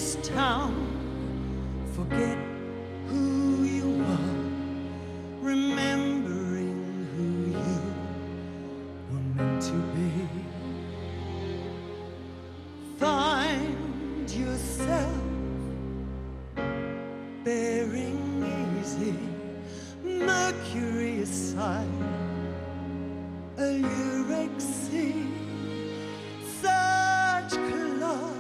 this town, forget who you are, remembering who you were meant to be. Find yourself bearing easy, Mercury aside, a lyric sea, such love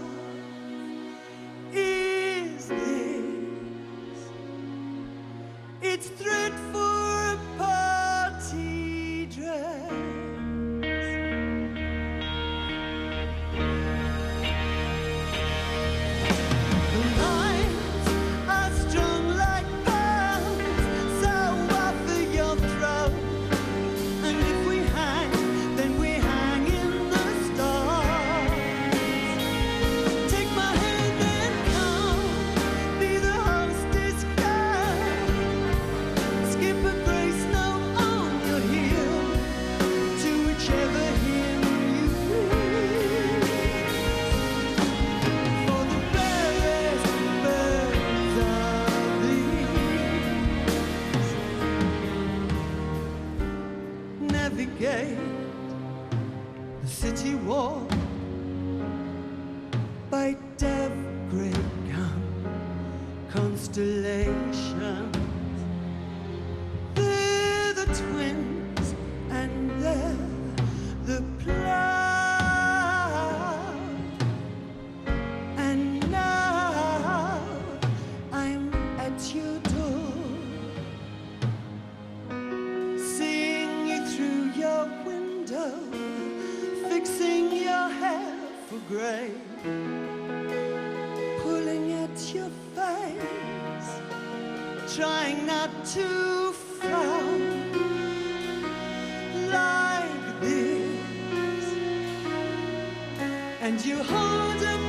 is this. It's thread for a party dress. The lines are strung like pearls, so offer your throat. And if we hang, then we hang in the stars. Take my hand and come, be the hostess girl. Skip a grace note on your heel to whichever hymn you please. For the rarest birds are these. Navigate the city wall by dove gray constellations. They're the twins and they're the plough. And now I'm at your door, seeing you through your window, fixing your hair for grey, pulling at your face, trying not to frown like this. And you hold up